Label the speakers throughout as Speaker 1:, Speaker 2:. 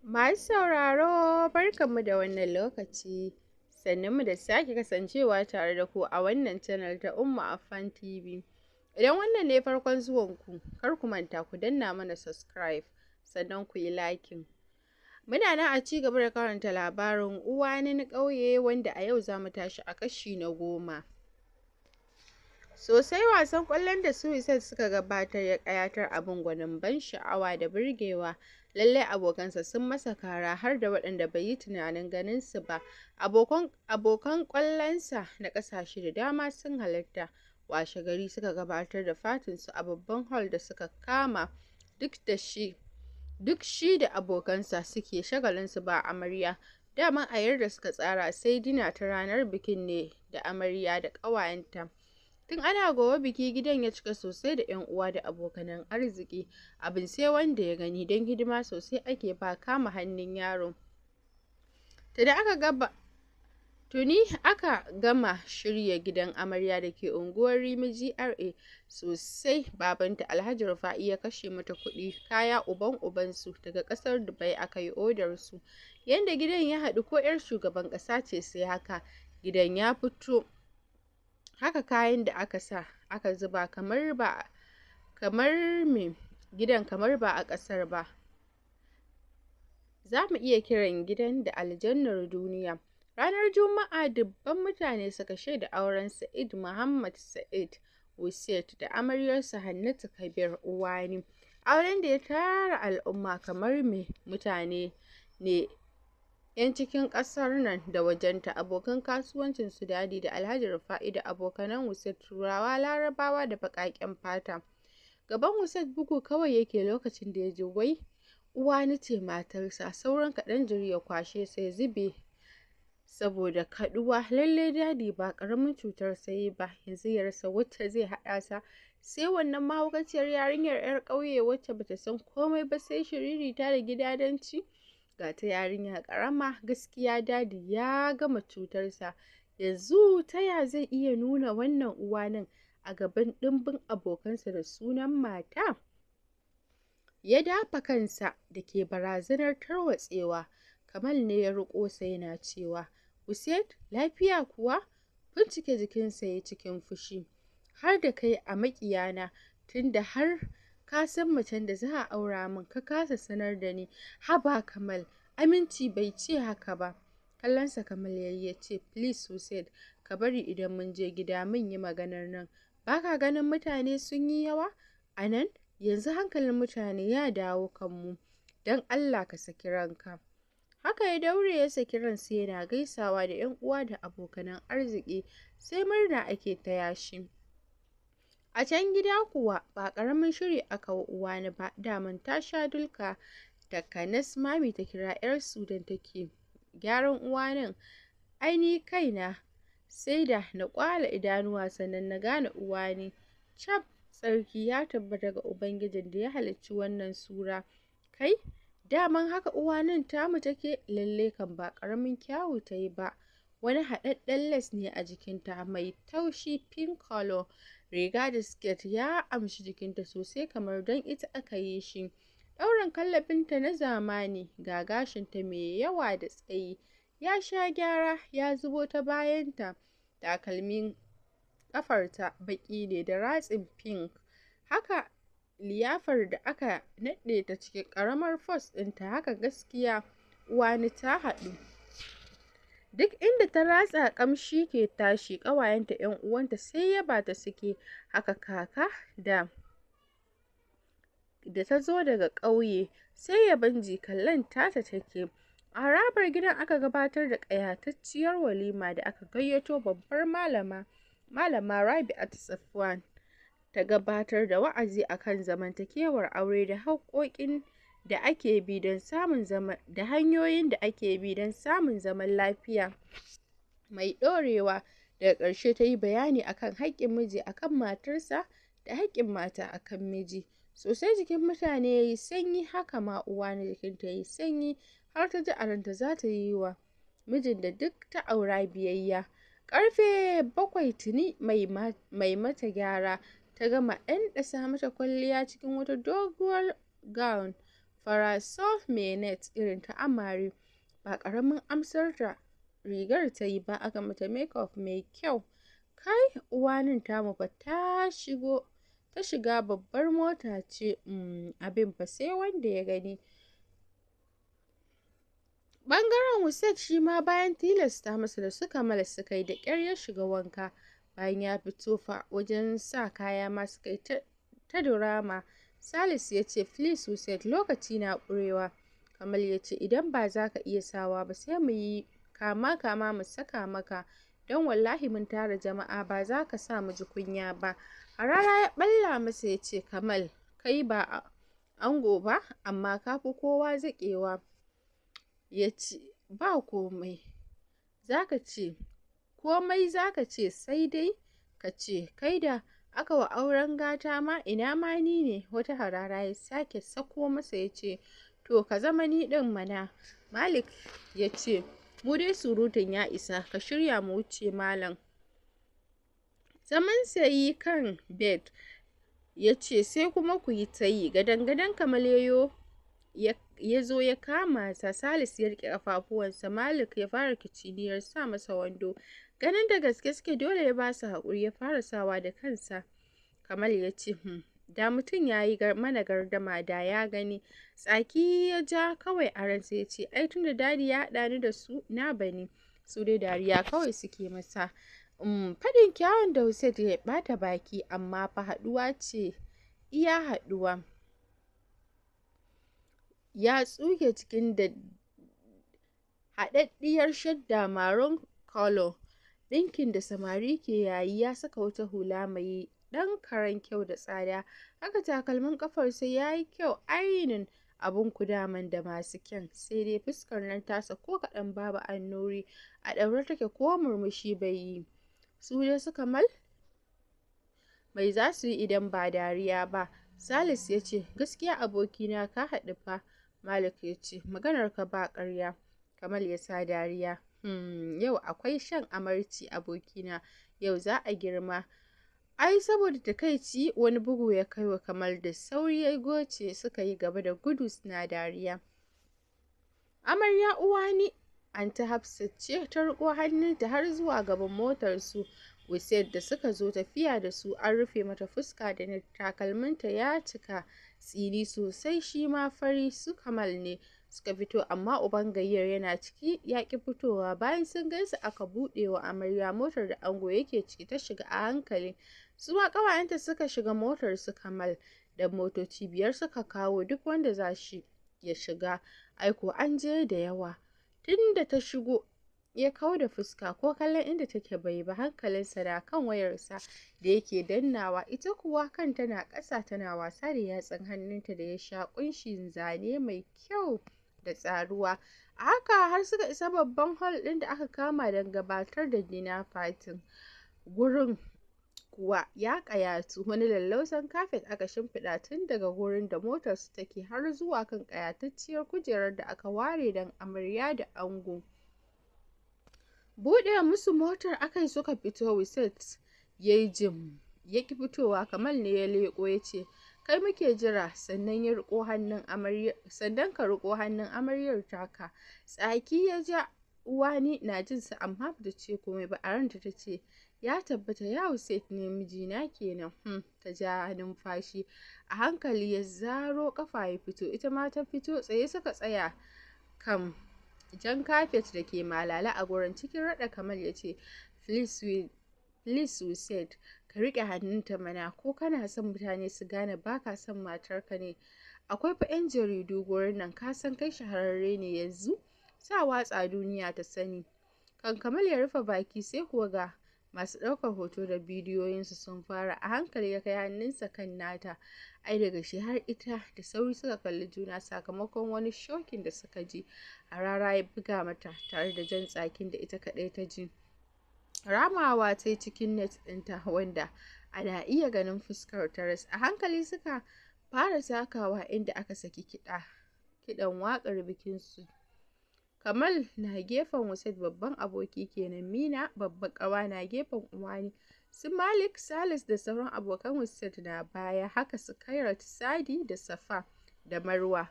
Speaker 1: Masu sauraro barkanmu da wannan lokaci, sannunmu da sake kasancewa tare da ku a wannan channel ta Umma Affan TV. Idan wannan ne farkon zuwanku, kar ku manta ku danna mana subscribe sannan ku yi liking. Muna nan a ci gaba da karanta labarin Uwanin ƙauye wanda a yau za mu tashi a kashi na 10. Sosai wasan ƙwallon da Suicide suka gabatar ya ƙayatar abin gwanin ban sha'awa da burgewa. Lallai abokansa sun masa kara har da waɗanda bai yi tunanin ganin su ba. Abokan ƙwallonsa na ƙasashe da dama sun halarta. Washe gari suka gabatar da fatinsu a babban hall da suka kama duk shi da abokansa suke shagalinsu ba amarya. Daman a yarda suka tsara sai dina ta ranar bikin ne da amarya da ƙawayenta. Tun ana gobe biki gidan ya cika sosai da 'yan uwa da abokanan arziki. Abin sai wanda ya gani don hidima sosai ake ba kama hannun yaro. Tuni aka gama shirya gidan amarya da ke unguwar Rimi GRA sosai. Babanta Alhaji Rufa'i ya kashe mata kuɗi kaya ubansu daga ƙasar Dubai aka yi odar su. Yanda gidan ya haɗu ko 'yar shugaban ƙasa ce sai haka gidan ya fito. Haka kayan da aka sa aka zuba gidan kamar ba a ƙasar ba. Za mu iya kiran gidan da aljannar duniya. Ranar Juma'a dubban mutane suka shaida auren Sa'id Muhammad Sa'id Wusait da amaryarsa Hannatu Kabir Uwani. Auren da ya tara al'umma kamar mutane ne 'yan cikin ƙasar nan da wajenta, abokan kasuwancin su Dadi da Alhaji Rufa'i da abokanan Wusait Turawa, Larabawa da baƙaƙen fata. Gaban Wusait bugu kawai yake lokacin da ya ji wai Uwani ce matarsa. Sauran kaɗan jiri ya kwashe sai zube saboda kaɗuwa. Lallai Dadi ba ƙaramin cutar sai ba, yanzu ya rasa wacce zai haɗa sa. Sai wannan mahaukaciyar yarinyar 'yar ƙauye wacce bata san komai ba sai shiririta da gidadanci. Ga ta yarinya ƙarama. Gaskiya Dadi ya gama cutarsa. Yanzu ta ya zai iya nuna wannan Uwanin a gaban ɗimbin abokansa da sunan mata? Ya dafa kansa da ke barazanar tarwatsewa. Kamal ne ya riƙo sa yana cewa, Wusait, lafiya kuwa? Bincike jikinsa ya cikin fushi. Har da kai a maƙiyana, tunda har ka san macen da za a aura min ka kasa sanar da ni. Haba Kamal, aminci bai ce haka ba. Kallonsa Kamal ya ce, please Wusait, ka bari idan mun je gida mun yi maganar nan. Ba ka ganin mutane sun yi yawa a nan? Yanzu hankalin mutane ya dawo kanmu. Don Allah ka saki ranka. Haka ya daure ya saki ransa yana gaisawa da 'yan uwa da abokanan arziki, sai murna ake taya shi. A can gida kuwa ba ƙaramin shiri aka wa Uwani ba. Daman ta sha dulka. Takanas Mami ta kira 'yarsu don take gyaran Uwanin. Ai ni kaina sai da na ƙwala idanuwa sannan na gane Uwani. Cap, tsarki ya tabbata ga Ubangijin da ya halicci wannan sura. Kai, daman haka Uwanin tamu take? Lalle kan ba ƙaramin kyawu ta yi ba. Wani haɗaɗɗen les ne a jikinta mai taushi pink color. Riga da skirt ya amshi jikinta sosai kamar don ita aka yi shi. Ɗaurin kallabinta na zamani, ga gashinta mai yawa da tsayi ya sha gyara ya zubo ta bayanta. Takalmin ƙafarta baƙi ne da ratsin pink. Haka liyafar da aka naɗe ta cikin ƙaramar purse ɗinta. Haka gaskiya Uwani ta haɗu. Duk inda ta ratsa ƙamshi ke tashi. Ƙawayenta 'yan uwanta sai yaba ta suke. Haka kaka da ta zo daga ƙauye sai yaban jikallan tata take. A harabar gidan aka gabatar da ƙayatacciyar walima da aka gayyato babbar malama Rabi'atu Safwan ta gabatar da wa'azi akan zamantakewar aure da haƙƙoƙin da ake bi don samun da hanyoyin da ake bi don samun zaman lafiya mai ɗorewa. Daga ƙarshe ta yi bayani akan haƙƙin miji akan matarsa da haƙƙin mata akan miji. Sosai jikin mutane ya yi sanyi. Haka ma Uwani jikinta ya yi sanyi har ta ji a ranta za ta yi wa mijin da duk ta aura biyayya. Ƙarfe 7 tuni mai mata gyara ta gama ɗanɗasa mata kwalliya cikin wata doguwar gown parasol mai net irin ta amare. Ba ƙaramin amsar da rigar ta yi ba, aka mata makeup mai kyau. Kai uwanin tamu fa ta shiga babbar mota ce, abin fa sai wanda ya gani. Ɓangaren Wusek shi ma bayan tilasta masa da suka mala suka yi da ƙyar ya shiga wanka. Bayan ya fito fa wajen sa kaya ma suka yi ta drama. Salisu ya ce, "Please Wusek, lokaci na ƙurewa." Kamal ya ce, "Idan ba za ka iya sawa ba sai mu yi kama mu saka maka, don wallahi mun tara jama'a ba za ka sa mu ji kunya ba." Harara ya ɓalla masa ya ce, "Kamal, kai ba ango ba amma ka fi kowa zaƙewa." Ya ce, "Ba komai zaka ce, sai dai ka ce kai da aka wa auren gata ma ina ma ni ne." Wata harara ya sake sako masa ya ce, "To ka zama ni ɗin mana." Malik ya ce, "Mu dai surutun ya isa, ka shirya mu wuce malam." Zaman sai kan bed ya ce, "Sai kuma ku yi ta yi." Gadan Kamal ya zo ya kama sa. Salisu ya riƙe ƙafafuwansa. Malik ya fara kiciniyar sa masa wando. Ganin da gaske suke dole ya ba su haƙuri, ya fara sawa da kansa. Kamal ya ce, da mutum ya yi mana gardama da ya gani." Tsaki ya ja kawai a ransa ya ce, "Ai tunda dadi ya haɗa ni da su na bani." Su dai dariya kawai suke masa. Faɗin kyawun da Hussein ya ɓata baki, amma fa haɗuwa ce iya haɗuwa. Ya tsuke cikin da haɗaɗɗiyar shadda maroon color, ɗinkin da samari ke yayi. Ya saka wata hula mai ɗan karen kyau da tsada, haka takalmin ƙafarsa ya yi kyau ainun. Abun kudaman da masu kyan, sai dai fuskar nan tasa ko kaɗan babu annuri, a ɗaure take ko murmushi bai yi. Su dai su Kamal mai za su yi idan ba dariya ba. Salisu ya ce, "Gaskiya abokina ka haɗu fa." Malik ya ce, "Maganarka ba ƙarya." Kamal ya sa dariya. Yau akwai shan amarci abokina, yau za a girma." Ai saboda takaici wani bugu ya kai wa Kamal, da sauri ya goce, suka yi gaba da gudu suna dariya. Amarya uwani Anty Hafsat ce ta riƙo hannunta har zuwa gaban motarsu. Wusset da suka zo tafiya da su an rufe mata fuska da net, takalminta ya cika tsini sosai shi ma fari. Su Kamal ne suka fito, amma uban gayyar yana ciki ya ƙi fitowa. Bayan sun gaisa aka buɗe wa amarya motar da ango yake ciki, ta shiga a hankali. Su ma ƙawayenta suka shiga motar su Kamal, da motoci 5 suka kawo duk wanda za shi ya shiga. Aiko an je da yawa. Tun da ta shigo ya kau da fuska, ko kallon inda take bai ba, hankalinsa na kan wayarsa da yake dannawa. Ita kuwa kan tana ƙasa tana wasa da yatsun hannunta da ya sha ƙunshin zane mai kyau da tsaruwa. A haka har suka isa babban hall ɗin da aka kama don gabatar da dinner party. Gurin kuwa ya ƙayatu, wani lallausan kafet aka shimfiɗa tun daga gurin da motarsu take har zuwa kan ƙayatacciyar kujerar da aka ware don amarya da ango. Buɗe musu motar akai suka fito. Wusset ya yi jim ya ƙi fitowa. Kamal ne ya leƙo ya ce, "Kai muke jira." Sannan ka riƙo hannun amaryar taka. Tsaki ya ja. Uwani na jinsa amma ba ta ce komai ba. A ranta ta ce, "Ya tabbata ya Wusset ne mijina kenan." Ta ja numfashi. A hankali ya zaro kafa ya fito. Ita ma ta fito. Tsaye suka tsaya kan jan kafet da ke malala a gurin. Cikin raɗa Kamal ya ce, "Please Wusset, ka riƙe hannunta mana, ko kana son mutane su gane baka son matarka ne? Akwai fa 'yan jaridu gurin nan, ka san kai shahararre ne yanzu, sa watsa duniya ta sani." Kan Kamal ya rufe baki sai kuwa ga masu ɗaukar hoto da bidiyoyinsu sun fara. A hankali ya kai hannunsa kan nata. Ai daga shi har ita da sauri suka kalli juna sakamakon wani shokin da suka ji. Harara ya buga mata tare da jan tsakin da ita kaɗai ta ji. Ramawa ta yi cikin net ɗinta, wanda ana iya ganin fuskar taras. A hankali suka fara takawa inda aka saki kiɗan waƙar bikinsu. Kamal na gefen Wusset, babban aboki kenan. Mina babbar ƙawa na gefen Uwani. Su Malik, Salis da sauran abokan Wusset na baya, haka su Kairat, Sadi da Safa da Marwa.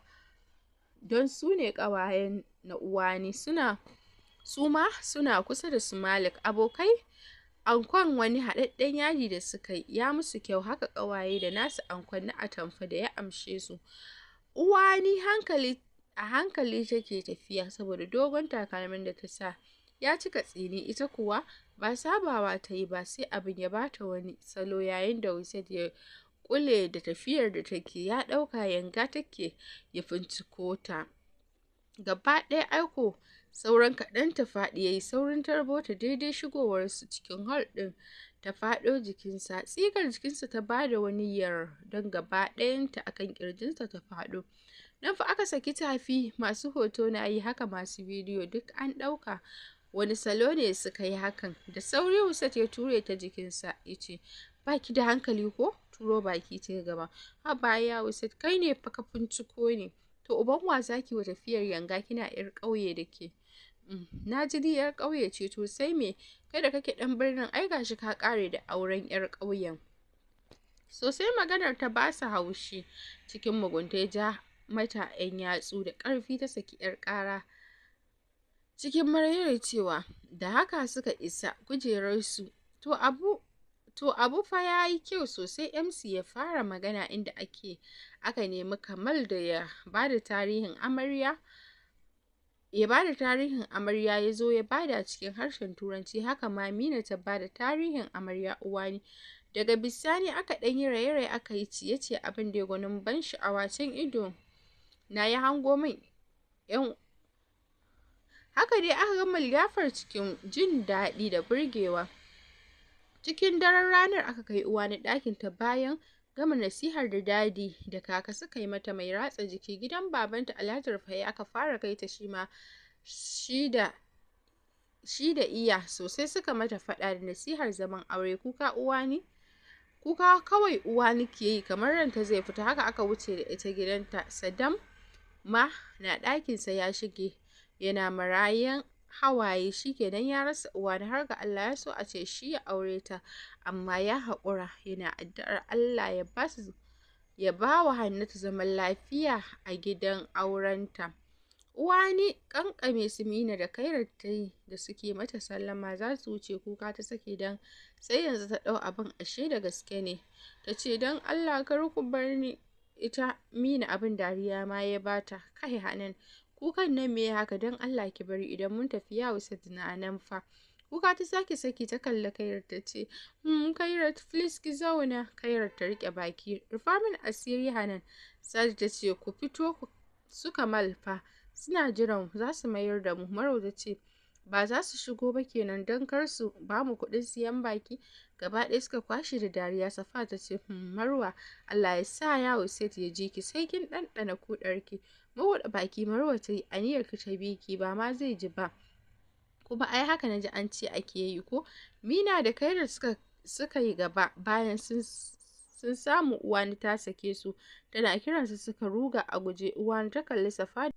Speaker 1: don su ne ƙawayen na Uwani, su ma suna kusa da su Malik. Abokai ankon wani haɗaɗɗen yadi da suka yi ya musu kyau, haka ƙawaye da nasu ankon na atamfa da ya amshe su. Uwani a hankali take tafiya saboda dogon takalmin da ta sa ya cika tsini, ita kuwa ba sabawa ta yi ba, sai abin ya bata wani salo yayin da Wizard ya kule da tafiyar da take, ya ɗauka yanga take ya finciko ta. Gaba ɗaya aiko sauran kaɗan ta faɗi, yayi saurin tarbo ta daidai shigowarsu cikin hall ɗin, ta faɗo jikinsa, tsigar jikinsa ta bada wani yar don gaba ɗayanta akan ƙirjinsa ta faɗo. Nan fa aka saki tafi, masu hoto na yi haka, masu bidiyo duk an ɗauka. Wani salo ne suka yi hakan? Da sauri Wusat ya ture ta jikinsa ya ce, baki da hankali ko? Turo baki ta gaba. Haba ya Wusat, kai ne fa ka finciko ne. To uban wa zaki wa tafiyar yanga kina yar ƙauye da ke? Na ji yar ƙauye ce, to sai me? Kai da kake ɗan birnin ai gashi ka ƙare da auren yar ƙauyen. Sosai maganar ta ba su haushi, cikin mugunta ya ja mata 'yan yatsu da ƙarfi, ta saki 'yar ƙara cikin marayyar cewa da haka suka isa kujerarsu. To abu fa ya yi kyau sosai. MC ya fara magana inda aka nemi Kamal da ya bada tarihin amarya. Ya zo ya bada cikin harshen Turanci, haka ma Mina ta bada tarihin amarya Uwani. Daga bisani aka ɗan yi raye-raye, aka yi ciye-ciye, abin da ya gwanin ban sha'awa. Can ido na ya hango min yan haka dai aka gama liyafar cikin jin daɗi da burgewa. Cikin daren ranar aka kai Uwani ɗakin ta bayan gama nasihar da dadi da kaka suka yi mata mai ratsa jiki. Gidan babanta Alhaji Rufai aka fara kai ta, shi da iya sosai suka mata faɗa da nasihar zaman aure. Kuka kawai Uwani ke yi kamar ranta zai fita, haka aka wuce da ita gidanta. Saddam ma na ɗakinsa ya shige yana marayan hawaye, shikenan ya rasa Uwani, har ga Allah ya so a ce shi ya aure ta, amma ya haƙura, yana addu'ar Allah ya ba wa Hannatu zaman lafiya a gidan aurenta. Uwani kankame su Mina da Kairat ta yi da suke mata sallama za su wuce, kuka ta sake dan sai yanzu ta ɗau abin ashe da gaske ne. Ta ce, don Allah kar ku bar ni. Ita Mina abin dariya ma ya bata. Kai Hanan, kukan nan me haka? Don Allah ki bari, idan mun tafi ya Wusat na nan fa. Kuka ta sake saki, ta kalla Kairat ta ce, Kairat please ki zauna. Kairat ta rike baki. Rufa min asiri Hanan. Sadi ta ce, ku fito su Kamal fa suna jiran za su mayar da mu. Marwa ta ce, ba za su shigo ba kenan don kar su ba mu kuɗin siyan baki. Gaba ɗaya suka kwashe da dariya. Safa ta ce, Marwa Allah ya sa ya Wusat ya ji ki, sai kin ɗanɗana kuɗarki. Mabuɗe baki Marwa ta yi, aniyar ki ta biki ba ma zai ji ba. Kuma ai haka na ji an ce ake yi ko? Mina da Kairat suka yi gaba bayan sun samu Uwani ta sake su. Tana kiransu suka ruga a guje. Uwani ta kalli Safa